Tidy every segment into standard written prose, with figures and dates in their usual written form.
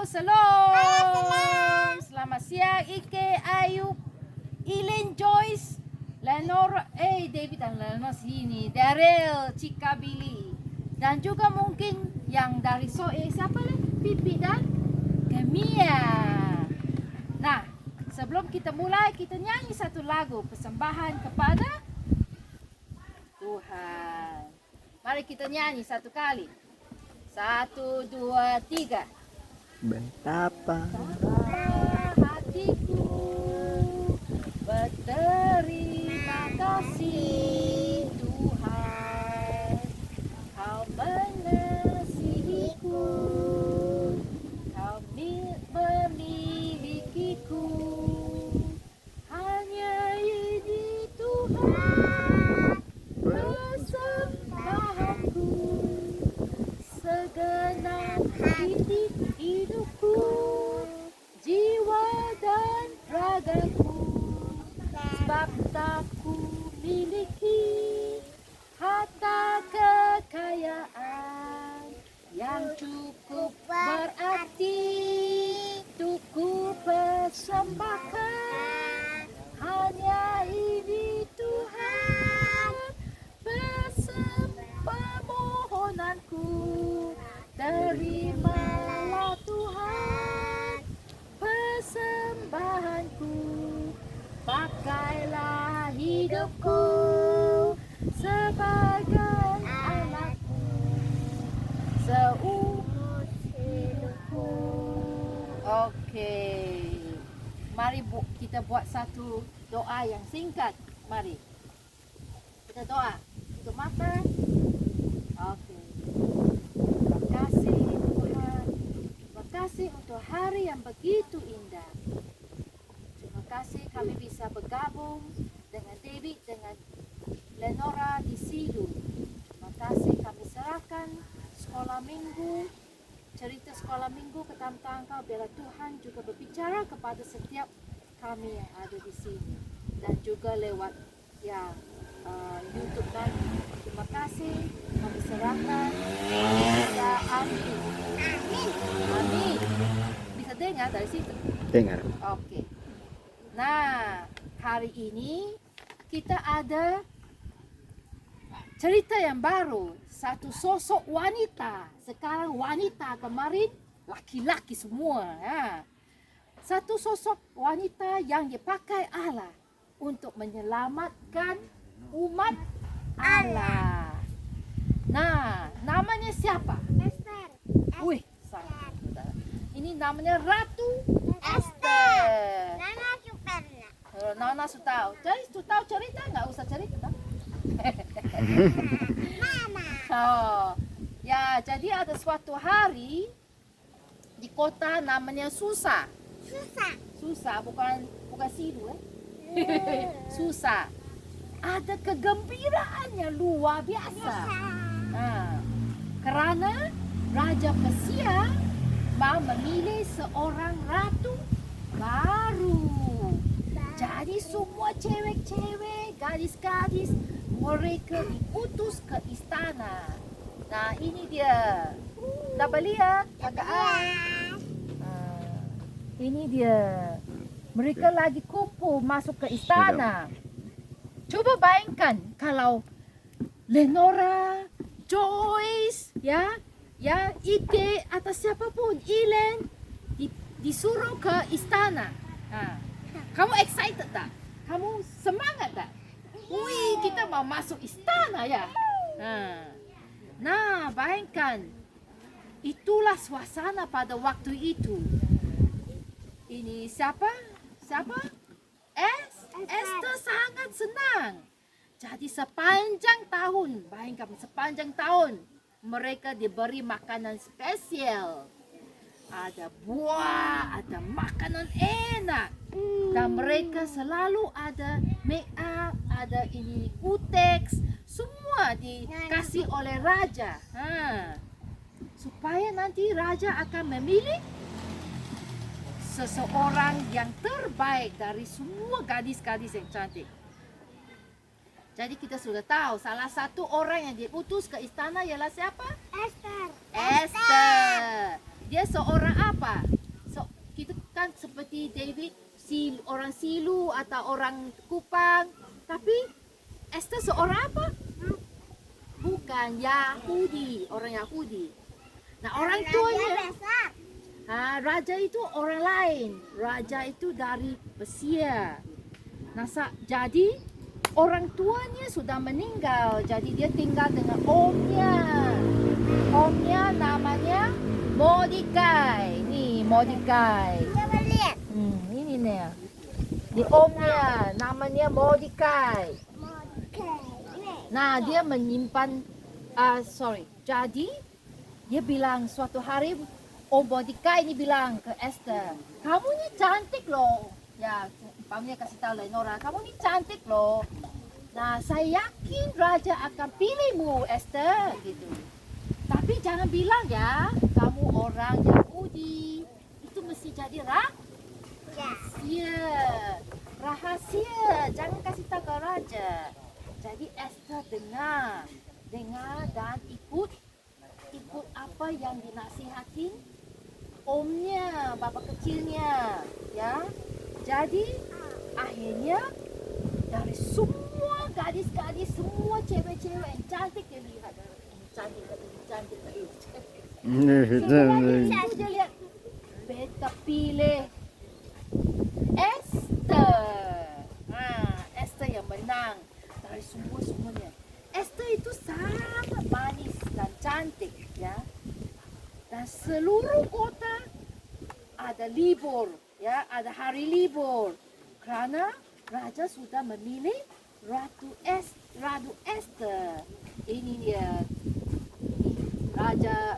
Salam. Selamat siang Ike, Ayub, Ilin, Joyce, Lenora, David dan Lenora sini, Daryl, Cika, Billy, dan juga mungkin yang dari siapa nih? Pipi dan Gemia. Nah, sebelum kita mulai, kita nyanyi satu lagu persembahan kepada Tuhan. Mari kita nyanyi satu kali. 1, 2, 3. Betapa hatiku berterima kasih Tuhan, Kau mengasihiku, Kau memilikiku. Hanya ini Tuhan persembahanku, segenap hidupku, jiwa dan ragaku, sebab tak ku miliki harta kekayaan yang cukup berarti untuk ku persembahkan. Hanya ini Tuhan permohonanku, terimalah Tuhan persembahanku, pakailah hidupku sebagai alatmu seumur hidupku. Oke, mari kita buat satu doa yang singkat. Mari kita doa, tutup mata. Oke. Terima kasih Tuhan. Terima kasih untuk hari yang begitu indah. Terima kasih kami bisa bergabung dengan David, dengan Lenora di Sidu. Terima kasih kami serahkan sekolah minggu, cerita sekolah minggu ke tangan Kau. Biarlah Tuhan juga berbicara kepada setiap kami yang ada di sini. Dan juga lewat YouTube nanti. Terima kasih kami serahkan. Bisa amin. Amin. Bisa dengar dari situ? dengar. Oke. Nah, hari ini kita ada cerita yang baru. Satu sosok wanita. Sekarang wanita, kemarin laki-laki semua. Ya. Satu sosok wanita yang dipakai Allah untuk menyelamatkan umat Allah. Nah, namanya siapa? Esther. Wih, sangat mudah. Ini namanya Ratu Esther. Nana Superna. Nona sudah tahu. Jadi sudah tahu cerita, nggak usah cerita. Mama. Oh, ya, jadi ada suatu hari di kota namanya Susa. Susah. Bukan Sidu, Susa. Ada kegembiraan yang luar biasa. Nah, karena Raja Persia mau memilih seorang ratu baru. Jadi semua cewek-cewek, gadis-gadis, mereka diutus ke istana. Nah, ini dia. Dapat lihat, kakak. Ini dia. Mereka lagi kumpul masuk ke istana. Coba bayangkan kalau Lenora, Joyce, Ike atau siapapun, Ilen disuruh ke istana. Kamu excited tak? Kamu semangat tak? Wih, kita mau masuk istana ya. Nah, bayangkan. Itulah suasana pada waktu itu. Ini siapa? Esther sangat senang. Jadi sepanjang tahun, bayangkan sepanjang tahun, mereka diberi makanan spesial. Ada buah, ada makanan enak. Dan mereka selalu ada make up, ada ini kutex, semua dikasih oleh raja. Supaya nanti raja akan memilih seseorang yang terbaik dari semua gadis-gadis yang cantik. Jadi kita sudah tahu salah satu orang yang diutus ke istana ialah siapa? Esther. Esther. Dia seorang apa? Kita kan seperti David, orang Silu atau orang Kupang. Tapi Esther seorang apa? Bukan, Yahudi, orang Yahudi. Nah, orang tuanya, raja itu orang lain. Raja itu dari Persia. Nah, jadi orang tuanya sudah meninggal. Jadi dia tinggal dengan omnya. Omnya namanya Mordekai. Nih, Mordekai. Coba lihat. Ini nih. Di omnya namanya Mordekai. Nah, dia menyimpan jadi dia bilang suatu hari Om Mordekai ini bilang ke Esther, "Kamu ni cantik loh." Ya, umpamanya kasih tahu Lenora, "Kamu ni cantik loh. Nah, saya yakin raja akan pilihmu, Esther," gitu. "Tapi jangan bilang ya, kamu orang Yahudi. Itu mesti jadi rahasia. Rahasia, jangan kasih tahu ke raja." Jadi Esther dengar dan ikut apa yang dinasihatin omnya, bapa kecilnya, ya. Jadi akhirnya dari semua gadis-gadis, semua cewek-cewek yang cantik dia lihat, ini cantik, ini cantik. Itu dia lihat, beta pilih Esther. Esther yang menang dari semuanya. Esther itu sangat manis dan cantik, ya. Dan seluruh kota ada libur, ya, ada hari libur. Karena raja sudah memilih Ratu Esther. Ini dia. Raja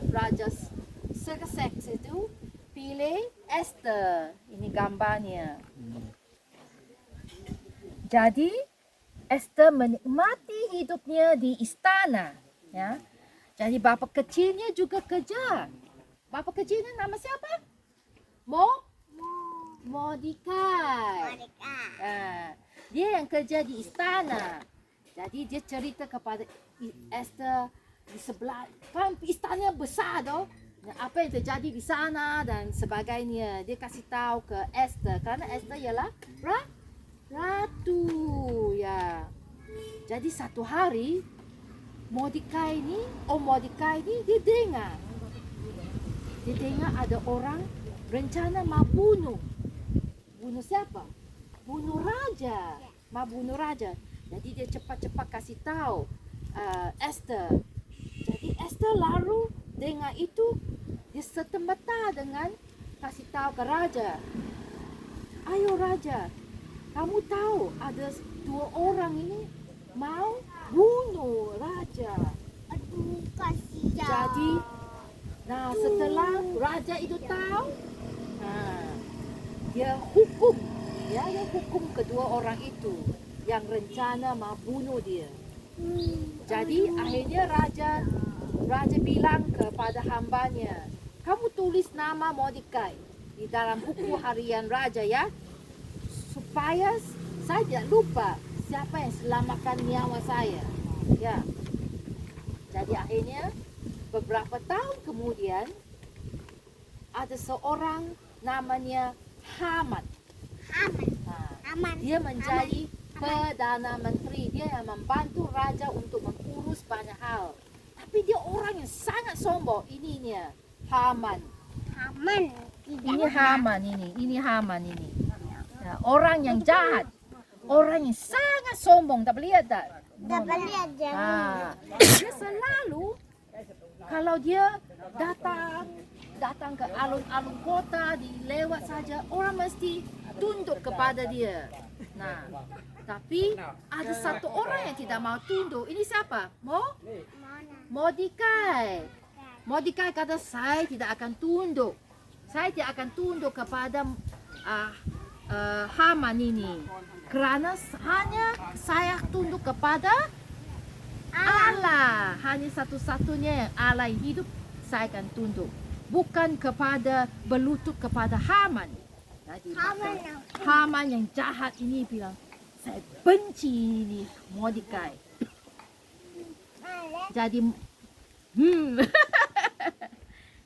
Xerxes itu pilih Esther. Ini gambarnya. Jadi Esther menikmati hidupnya di istana, ya. Jadi bapa kecilnya juga kerja. Bapa kecilnya nama siapa? Mordekai. Dia yang kerja di istana. Jadi dia cerita kepada Esther di sebelah, kan istana besar doh. Apa yang terjadi di sana dan sebagainya. Dia kasih tahu ke Esther karena Esther ialah ratu, ya. Jadi satu hari Mordekai ini dia dengar ada orang rencana mau bunuh siapa? Bunuh raja. Jadi dia cepat-cepat kasih tahu Esther. Jadi Esther lalu dengar itu, dia serta-merta dengan kasih tahu ke raja. "Ayo raja, kamu tahu ada 2 orang ini mau bunuh raja." Aduh, kasihan. Jadi, setelah raja itu tahu, dia hukum kedua orang itu yang rencana mau bunuh dia. Jadi akhirnya raja bilang kepada hambanya, "Kamu tulis nama Mordekai di dalam buku harian raja, ya, supaya saya tidak lupa siapa yang selamatkan nyawa saya." Ya. Jadi akhirnya beberapa tahun kemudian ada seorang namanya Haman. Dia menjadi Perdana Menteri. Dia yang membantu raja untuk mengurus banyak hal. Tapi dia orang yang sangat sombong. Ininya Haman. Ini Haman ini. Ya, orang yang jahat. Orang yang sangat sombong. Tak boleh lihat tak? Dapat lihat jangan. Dia selalu kalau dia datang ke alun-alun kota, dilewat saja, orang mesti tunduk kepada dia. Nah, tapi ada satu orang yang tidak mau tunduk. Ini siapa? Mordekai. Mordekai kata, "Saya tidak akan tunduk. Saya tidak akan tunduk kepada Haman ini. Kerana hanya saya tunduk kepada Allah. Hanya satu-satunya yang Allah yang hidup, saya akan tunduk. Bukan berlutut kepada Haman." Jadi Haman yang jahat ini bilang, "Saya benci ini Mordekai."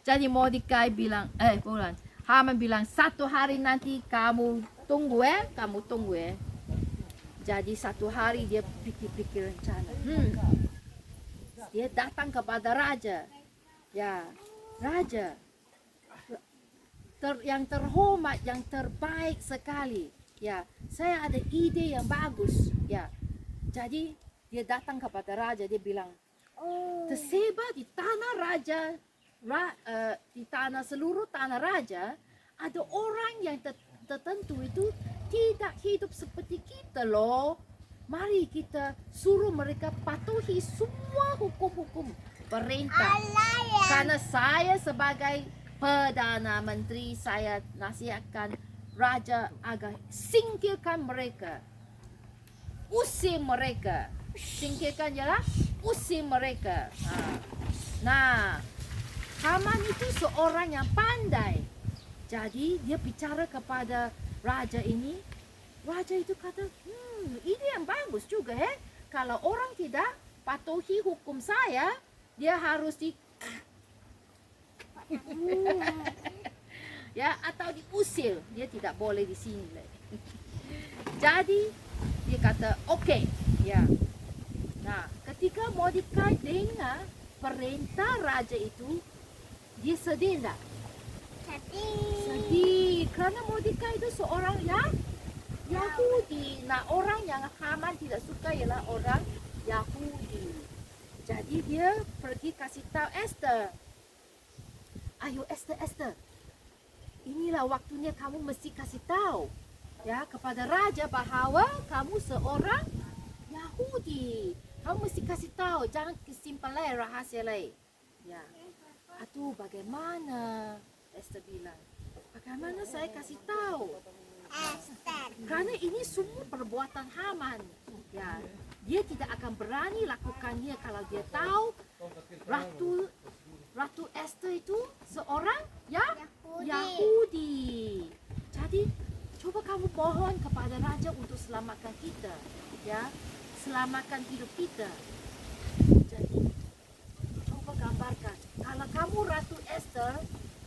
Jadi Mordekai bilang, bukan. Haman bilang, 1 hari nanti kamu tunggu kamu tunggu. Jadi 1 hari dia pikir-pikir rencana. Dia datang kepada raja. Ya, raja. Yang terhormat, yang terbaik sekali. Ya, saya ada ide yang bagus. Ya, jadi dia datang kepada raja. Dia bilang, tersebar di tanah raja, di tanah seluruh tanah raja, ada orang yang tertentu itu tidak hidup seperti kita loh. Mari kita suruh mereka patuhi semua hukum-hukum perintah. Karena saya sebagai Perdana Menteri, saya nasihatkan raja agar singkirkan mereka. Usir mereka. Singkirkan jelah, usir mereka. Nah, Haman itu seorang yang pandai. Jadi dia bicara kepada raja ini. Raja itu kata, ini yang bagus juga Kalau orang tidak patuhi hukum saya, dia harus ya, atau diusir. Dia tidak boleh di sini lagi. Jadi dia kata, oke. Ya. Nah, ketika Mordekai dengar perintah raja itu, dia sedih enggak? Sedih. Karena Mordekai itu seorang yang Yahudi. Nah, orang yang Haman tidak suka ialah orang Yahudi. Jadi dia pergi kasih tahu Esther. Ayo Esther. Inilah waktunya kamu mesti kasih tahu ya kepada raja bahawa kamu seorang Yahudi. Kamu mesti kasih tahu, jangan simpan rahasia lain. Ya. Aduh, bagaimana? Esther bilang. Bagaimana saya kasih tahu? Karena ini semua perbuatan Haman. Ya, dia tidak akan berani lakukannya kalau dia tahu Ratu Esther itu seorang Yahudi. Jadi coba kamu mohon kepada raja untuk selamatkan kita, ya, selamatkan hidup kita. Jadi coba gambarkan kalau kamu Ratu Esther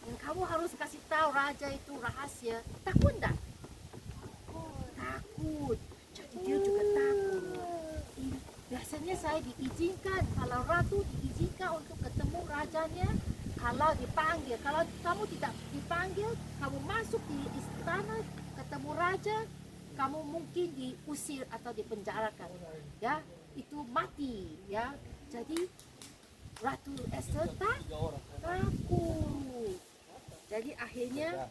dan kamu harus kasih tahu raja itu rahasia, takut enggak? Takut. Jadi dia juga takut. Biasanya saya diizinkan, kalau ratu diizinkan untuk ketemu rajanya kalau dipanggil. Kalau kamu tidak dipanggil, kamu masuk di istana ketemu raja, kamu mungkin diusir atau dipenjarakan. Ya, itu mati, ya. Jadi Ratu Esther takut. Jadi akhirnya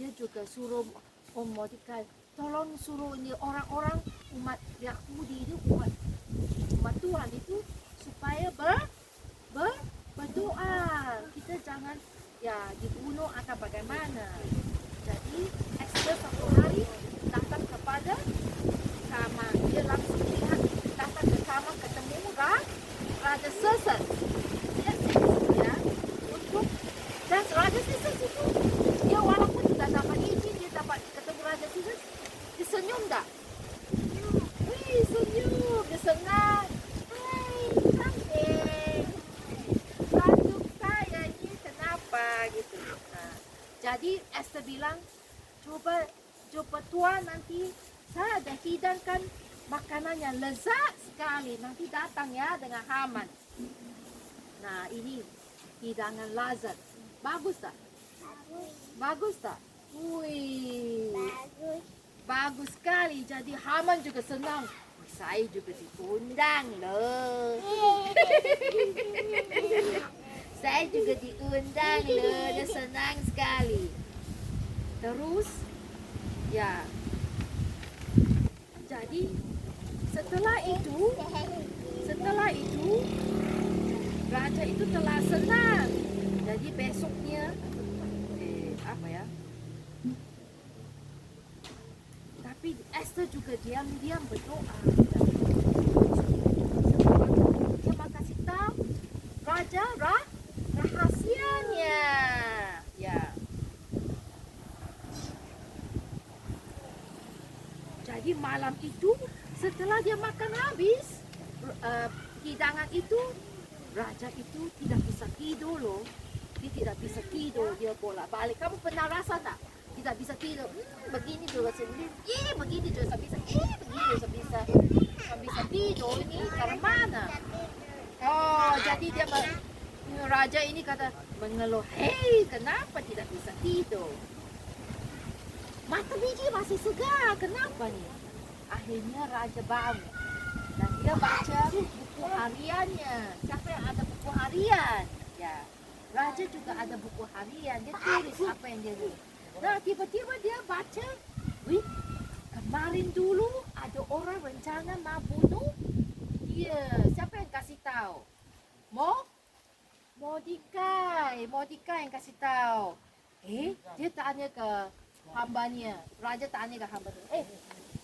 dia juga suruh Mordekai, tolong suruh ini orang-orang umat Yahudi itu, umat Tuhan itu supaya berdoa. Kita jangan ya dibunuh atau bagaimana. Jadi Esther 1 hari datang kepada kamar. Dia langsung lihat, datang ke kamar ketemu Raja Xerxes. Ya, untuk dan Raja Xerxes itu dia walaupun tidak dapat izin, dia dapat ketemu Raja Xerxes, dia senyum tak? Wih, senyum, dia senang. Hai, cantik. Ratu saya ini kenapa gitu. Nah, jadi Esther bilang, coba Tuan nanti saya ada hidangkan makanan yang lezat sekali. Nanti datang ya dengan Haman. Nah, ini hidangan lezat. Bagus tak? Bagus tak? Wih. Bagus sekali. Jadi Haman juga senang. Saya juga diundang loh. Saya juga diundang loh. Dia senang sekali. Terus, ya. Jadi setelah itu raja itu telah senang. Jadi besoknya apa ya? Tapi Esther juga diam-diam berdoa. Dia kasih tahu raja rahasianya. Ya. Jadi malam itu setelah dia makan habis hidangan itu, raja itu tidak bisa tidur loh. Dia tidak bisa tidur, dia bolak-balik. Kamu pernah rasa tak? Tidak bisa tidur. Begini juga sendiri. Begini juga bisa. Begini juga bisa. Tak bisa tidur ini karena mana? Oh, jadi dia raja ini kata mengeluh, hei, kenapa tidak bisa tidur? Mata biji masih segar, kenapa nih? Akhirnya raja bangun dan dia baca buku hariannya. Siapa yang ada buku harian? Ya, raja juga ada buku harian. Dia tulis apa yang dia lihat. Nah, tiba-tiba dia baca, wih, kemarin dulu ada orang rencana mau bunuh dia. Siapa yang kasih tahu? Mordekai yang kasih tahu. Dia tanya ke hambanya. Raja tanya ke hambanya.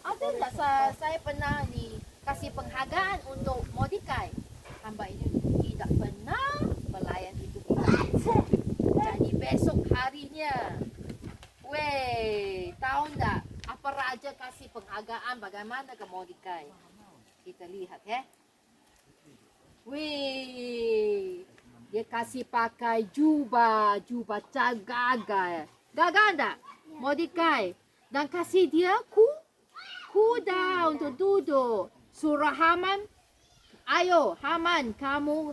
Ada tak saya pernah ni kasih penghargaan untuk Mordekai? Hamba ini tidak pernah pelayan itu tidak. Jadi besok harinya, tahu tak apa raja kasih penghargaan bagaimana ke Mordekai? Kita lihat ya. Dia kasih pakai jubah gagah. Gagah tak? Mordekai. Dan kasih dia kuda untuk duduk. Surah Haman, ayo Haman, kamu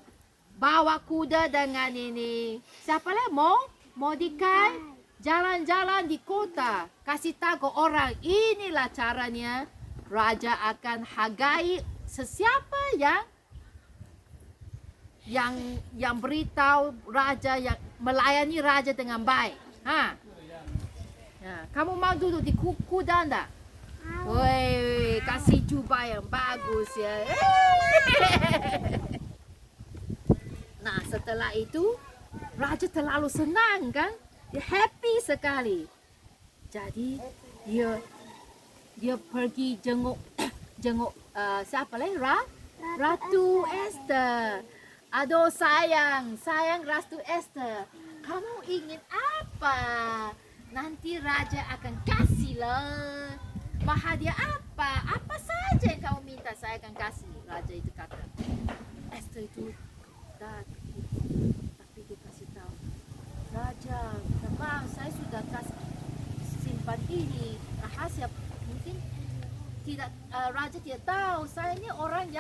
bawa kuda dengan ini. Siapa lagi? Mordekai jalan-jalan di kota. Kasih tahu ke orang, inilah caranya raja akan hargai sesiapa yang beritahu raja, yang melayani raja dengan baik. Kamu mau duduk di kuda enggak? Kasih jubah yang bagus ya. Nah, setelah itu raja terlalu senang kan? Dia happy sekali. Jadi dia pergi jenguk siapa lagi? Ratu Esther. Aduh sayang Ratu Esther, kamu ingin apa? Nanti raja akan kasih lah. Hadiah apa? Apa saja yang kamu minta saya akan kasih. Raja itu kata. Esther itu tapi dia kasih tahu, raja, memang saya sudah kasih simpan ini rahasia. Mungkin tidak, raja tidak tahu saya ini orang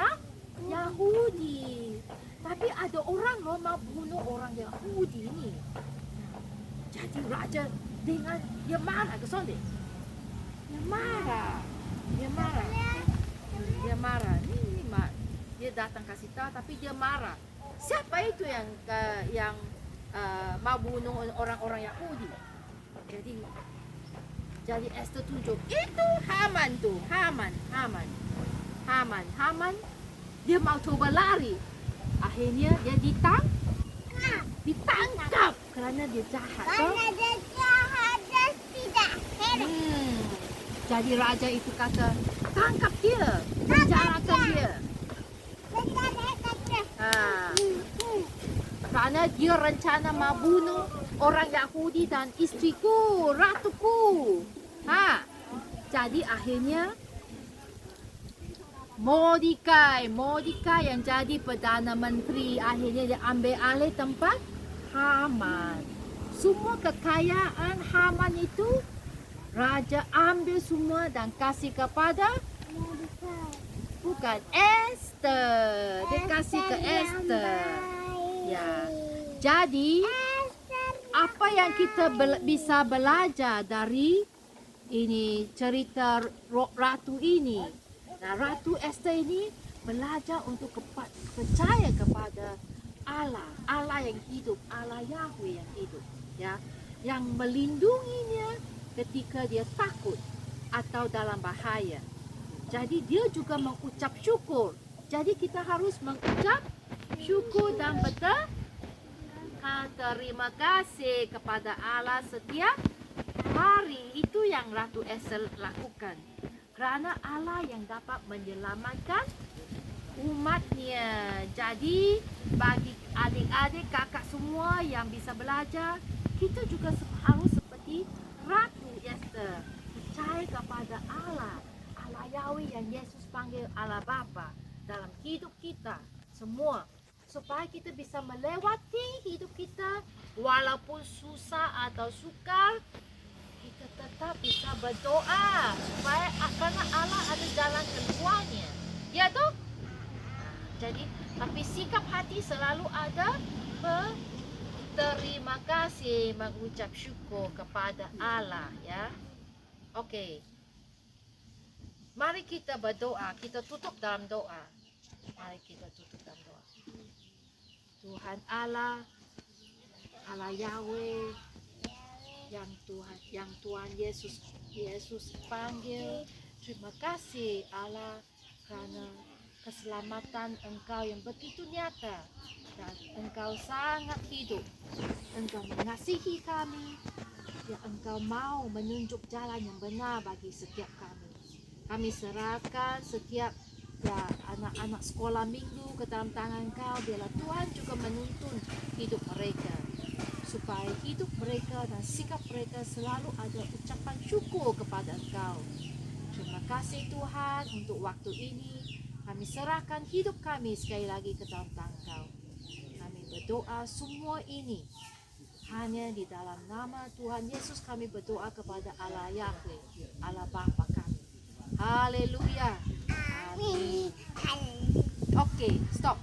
Yahudi. Tapi ada orang mau bunuh orang Yahudi ini. Jadi raja dengan dia marah ke sonde. Dia marah. Dia datang kasih tahu tapi dia marah. Siapa itu yang mau bunuh orang-orang Yahudi? Jadi Esther tunjuk itu Haman tuh. Haman. Dia mau coba lari. Akhirnya dia ditangkap karena dia jahat. Karena dia jahat dan tidak heran. Jadi raja itu kata, tangkap dia, penjarakan dia. Karena dia rencana mau bunuh orang Yahudi dan istriku, ratuku. Jadi akhirnya Mordekai yang jadi Perdana Menteri, akhirnya dia ambil alih tempat Haman. Semua kekayaan Haman itu raja ambil semua dan kasih kepada bukan Esther. Dia kasih ke Esther. Ya. Jadi apa yang kita bisa belajar dari ini cerita ratu ini? Nah, Ratu Esther ini belajar untuk percaya kepada Allah yang hidup, Allah Yahweh yang hidup, ya, yang melindunginya ketika dia takut atau dalam bahaya. Jadi dia juga mengucap syukur. Jadi kita harus mengucap syukur dan terima kasih kepada Allah setiap hari. Itu yang Ratu Esther lakukan. Kerana Allah yang dapat menyelamatkan umatnya. Jadi bagi adik-adik, kakak semua yang bisa belajar, kita juga harus seperti Ratu Esther. Percaya kepada Allah Yahweh yang Yesus panggil Allah Bapa dalam hidup kita semua. Supaya kita bisa melewati hidup kita Walaupun susah atau sukar, kita tetap bisa berdoa supaya karena Allah ada jalan keluarnya. Ya toh? Jadi, tapi sikap hati selalu ada berterima kasih, mengucap syukur kepada Allah, ya. Okey. Mari kita berdoa, kita tutup dalam doa. Mari kita tutup dalam doa. Tuhan Allah, Allah Yahweh, yang Tuhan Yesus panggil. Terima kasih Allah karena keselamatan Engkau yang begitu nyata dan Engkau sangat hidup. Engkau mengasihi kami, ya Engkau mau menunjuk jalan yang benar bagi setiap kami. Kami serahkan setiap anak-anak sekolah minggu ke dalam tangan Engkau. Biarlah Tuhan juga menuntun hidup mereka, supaya hidup mereka dan sikap mereka selalu ada ucapan syukur kepada Engkau. Terima kasih Tuhan untuk waktu ini. Kami serahkan hidup kami sekali lagi ke dalam tangan Engkau. Kami berdoa semua ini hanya di dalam nama Tuhan Yesus. Kami berdoa kepada Allah Yahweh, Allah Bapa kami. Haleluya. Amin. Oke, stop.